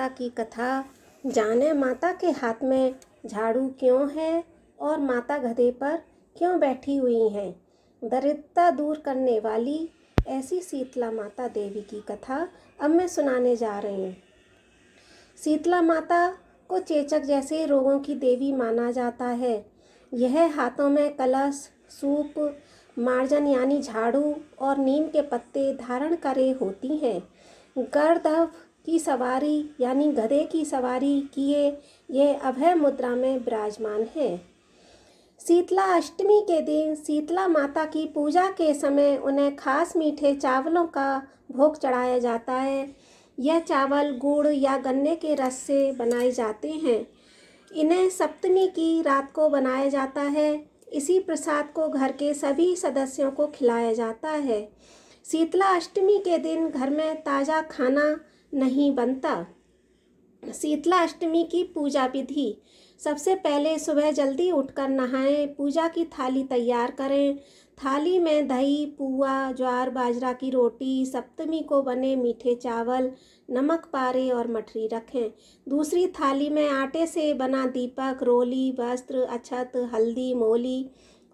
माता की कथा। जाने माता के हाथ में झाड़ू क्यों है और माता गधे पर क्यों बैठी हुई हैं। दरिद्रता दूर करने वाली ऐसी शीतला माता देवी की कथा अब मैं सुनाने जा रही हूँ। शीतला माता को चेचक जैसे रोगों की देवी माना जाता है। यह हाथों में कलश, सूप, मार्जन यानी झाड़ू और नीम के पत्ते धारण करे होती हैं। गर्दभ की सवारी यानी गधे की सवारी किए यह अभय मुद्रा में विराजमान है। शीतला अष्टमी के दिन शीतला माता की पूजा के समय उन्हें खास मीठे चावलों का भोग चढ़ाया जाता है। यह चावल गुड़ या गन्ने के रस से बनाए जाते हैं। इन्हें सप्तमी की रात को बनाया जाता है। इसी प्रसाद को घर के सभी सदस्यों को खिलाया जाता है। शीतला अष्टमी के दिन घर में ताज़ा खाना नहीं बनता। शीतला अष्टमी की पूजा विधि। सबसे पहले सुबह जल्दी उठकर नहाएं, पूजा की थाली तैयार करें। थाली में दही, पुआ, ज्वार बाजरा की रोटी, सप्तमी को बने मीठे चावल, नमक पारे और मठरी रखें। दूसरी थाली में आटे से बना दीपक, रोली, वस्त्र, अक्षत, हल्दी, मोली,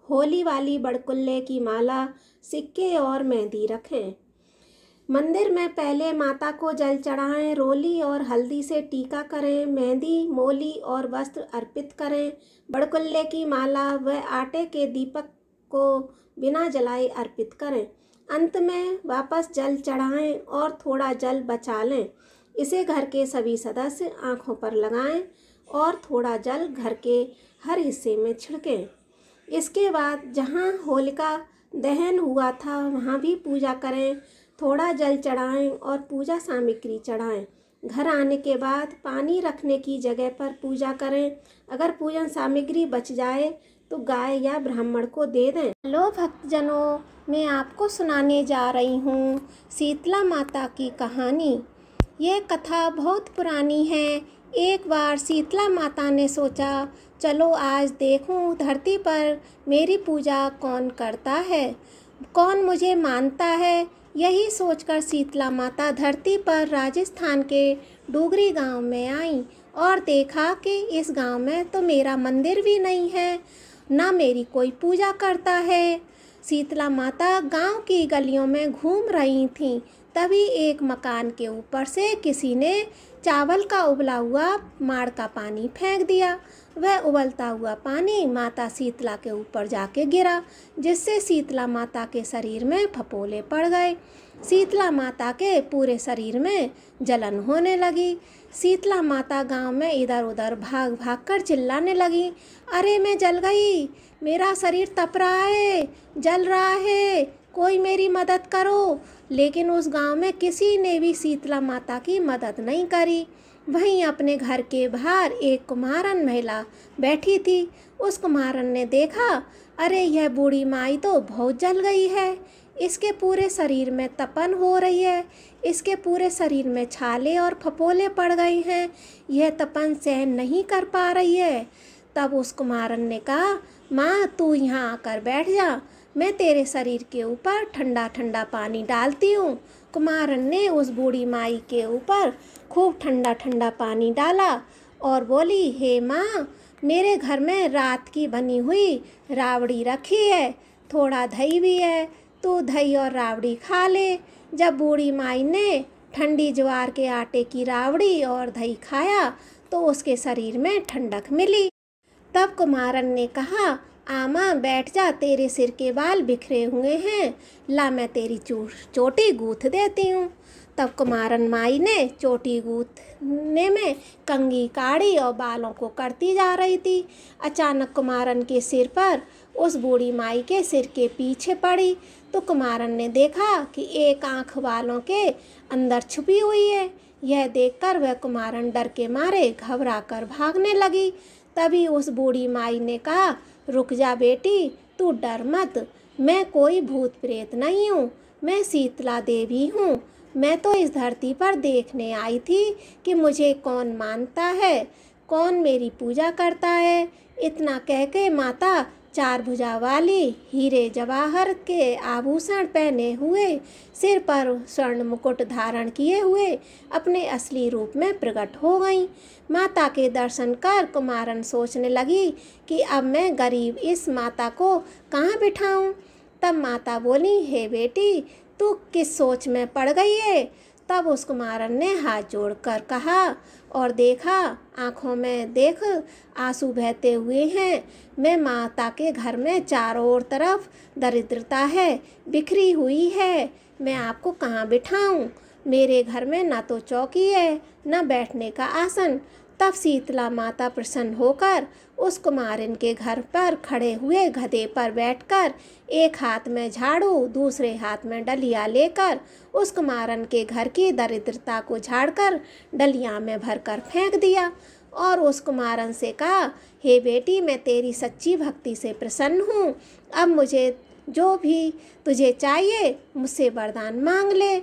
होली वाली बड़कुल्ले की माला, सिक्के और मेहंदी रखें। मंदिर में पहले माता को जल चढ़ाएं, रोली और हल्दी से टीका करें, मेहंदी, मोली और वस्त्र अर्पित करें। बड़कुल्ले की माला व आटे के दीपक को बिना जलाए अर्पित करें। अंत में वापस जल चढ़ाएं और थोड़ा जल बचा लें। इसे घर के सभी सदस्य आँखों पर लगाएं और थोड़ा जल घर के हर हिस्से में छिड़कें। इसके बाद जहाँ होलिका दहन हुआ था वहाँ भी पूजा करें, थोड़ा जल चढ़ाएं और पूजा सामग्री चढ़ाएं। घर आने के बाद पानी रखने की जगह पर पूजा करें। अगर पूजन सामग्री बच जाए तो गाय या ब्राह्मण को दे दें। हेलो भक्तजनों, मैं आपको सुनाने जा रही हूँ शीतला माता की कहानी। ये कथा बहुत पुरानी है। एक बार शीतला माता ने सोचा, चलो आज देखूं धरती पर मेरी पूजा कौन करता है, कौन मुझे मानता है। यही सोचकर शीतला माता धरती पर राजस्थान के डूगरी गांव में आई और देखा कि इस गांव में तो मेरा मंदिर भी नहीं है, ना मेरी कोई पूजा करता है। शीतला माता गांव की गलियों में घूम रही थीं। तभी एक मकान के ऊपर से किसी ने चावल का उबला हुआ माड़ का पानी फेंक दिया। वह उबलता हुआ पानी माता शीतला के ऊपर जाके गिरा, जिससे शीतला माता के शरीर में फपोले पड़ गए। शीतला माता के पूरे शरीर में जलन होने लगी। शीतला माता गांव में इधर उधर भाग भाग कर चिल्लाने लगी, अरे मैं जल गई, मेरा शरीर तप रहा है, जल रहा है, कोई मेरी मदद करो। लेकिन उस गांव में किसी ने भी शीतला माता की मदद नहीं करी। वहीं अपने घर के बाहर एक कुम्हारन महिला बैठी थी। उस कुम्हारन ने देखा, अरे यह बूढ़ी माई तो बहुत जल गई है, इसके पूरे शरीर में तपन हो रही है, इसके पूरे शरीर में छाले और फपोले पड़ गए हैं, यह तपन सहन नहीं कर पा रही है। तब उस कुम्हारन ने कहा, माँ तू यहाँ आकर बैठ जा, मैं तेरे शरीर के ऊपर ठंडा ठंडा पानी डालती हूँ। कुम्हारन ने उस बूढ़ी माई के ऊपर खूब ठंडा ठंडा पानी डाला और बोली, हे माँ, मेरे घर में रात की बनी हुई रावड़ी रखी है, थोड़ा दही भी है, तू दही और रावड़ी खा ले। जब बूढ़ी माई ने ठंडी ज्वार के आटे की रावड़ी और दही खाया तो उसके शरीर में ठंडक मिली। तब कुम्हारन ने कहा, आमा बैठ जा, तेरे सिर के बाल बिखरे हुए हैं, ला मैं तेरी चोटी गूँथ देती हूँ। तब कुम्हारन माई ने चोटी गूँथने में कंघी काढ़ी और बालों को करती जा रही थी। अचानक कुम्हारन के सिर पर उस बूढ़ी माई के सिर के पीछे पड़ी तो कुम्हारन ने देखा कि एक आँख बालों के अंदर छुपी हुई है। यह देखकर वह कुम्हारन डर के मारे घबरा कर भागने लगी। तभी उस बूढ़ी माई ने कहा, रुक जा बेटी, तू डर मत, मैं कोई भूत प्रेत नहीं हूँ, मैं शीतला देवी हूँ। मैं तो इस धरती पर देखने आई थी कि मुझे कौन मानता है, कौन मेरी पूजा करता है। इतना कह के माता चार भुजा वाली हीरे जवाहर के आभूषण पहने हुए, सिर पर स्वर्ण मुकुट धारण किए हुए अपने असली रूप में प्रकट हो गईं। माता के दर्शन कर कुमारन सोचने लगी कि अब मैं गरीब इस माता को कहाँ बिठाऊं। तब माता बोली, हे बेटी, तू किस सोच में पड़ गई है? तब उस कुमारन ने हाथ जोड़कर कहा और देखा, आँखों में देख आंसू बहते हुए हैं। मैं माता के घर में चारों ओर तरफ दरिद्रता है, बिखरी हुई है। मैं आपको कहाँ बिठाऊं? मेरे घर में ना तो चौकी है, न बैठने का आसन। तब शीतला माता प्रसन्न होकर उस कुमारिन के घर पर खड़े हुए गधे पर बैठकर एक हाथ में झाड़ू, दूसरे हाथ में डलिया लेकर उस कुमारन के घर की दरिद्रता को झाड़कर डलिया में भरकर फेंक दिया और उस कुमारन से कहा, हे बेटी, मैं तेरी सच्ची भक्ति से प्रसन्न हूँ। अब मुझे जो भी तुझे चाहिए मुझसे वरदान मांग ले।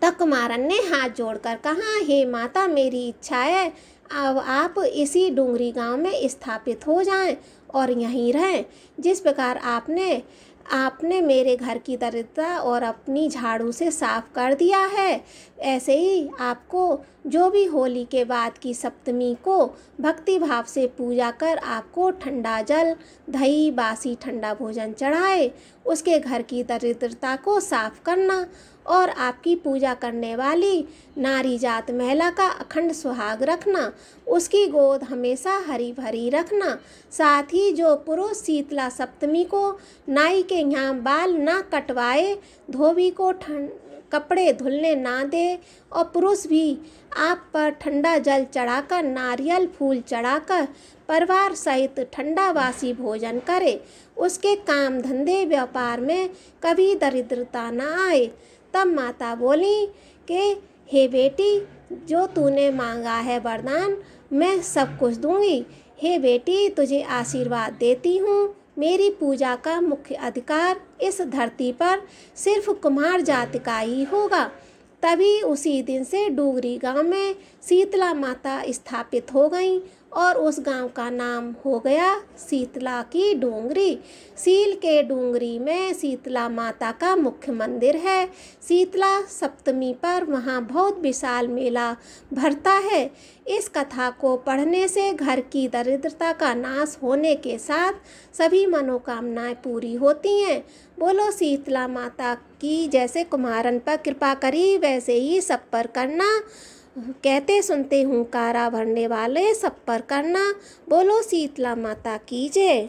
तब कुमारन ने हाथ जोड़कर कहा, हे माता, मेरी इच्छा है अब आप इसी डूंगरी गांव में स्थापित हो जाएं और यहीं रहें। जिस प्रकार आपने मेरे घर की दरिद्रता और अपनी झाड़ू से साफ कर दिया है, ऐसे ही आपको जो भी होली के बाद की सप्तमी को भक्ति भाव से पूजा कर आपको ठंडा जल, दही, बासी ठंडा भोजन चढ़ाए, उसके घर की दरिद्रता को साफ करना और आपकी पूजा करने वाली नारी जात महिला का अखंड सुहाग रखना, उसकी गोद हमेशा हरी भरी रखना। साथ ही जो पुरुष शीतला सप्तमी को नाई के यहाँ बाल ना कटवाए, धोबी को कपड़े धुलने ना दे और पुरुष भी आप पर ठंडा जल चढ़ाकर, नारियल फूल चढ़ाकर परिवार सहित ठंडा बासी भोजन करे, उसके काम धंधे व्यापार में कभी दरिद्रता न आए। तब माता बोली कि हे बेटी, जो तूने मांगा है वरदान मैं सब कुछ दूंगी। हे बेटी, तुझे आशीर्वाद देती हूँ। मेरी पूजा का मुख्य अधिकार इस धरती पर सिर्फ कुम्हार जाति का ही होगा। तभी उसी दिन से डूंगरी गांव में शीतला माता स्थापित हो गईं और उस गांव का नाम हो गया शीतला की डूंगरी। सील के डूंगरी में शीतला माता का मुख्य मंदिर है। शीतला सप्तमी पर वहाँ बहुत विशाल मेला भरता है। इस कथा को पढ़ने से घर की दरिद्रता का नाश होने के साथ सभी मनोकामनाएं पूरी होती हैं। बोलो शीतला माता की। जैसे कुमारन पर कृपा करी वैसे ही सब पर करना। कहते सुनते हुंकारा भरने वाले सब पर करना। बोलो शीतला माता की जय।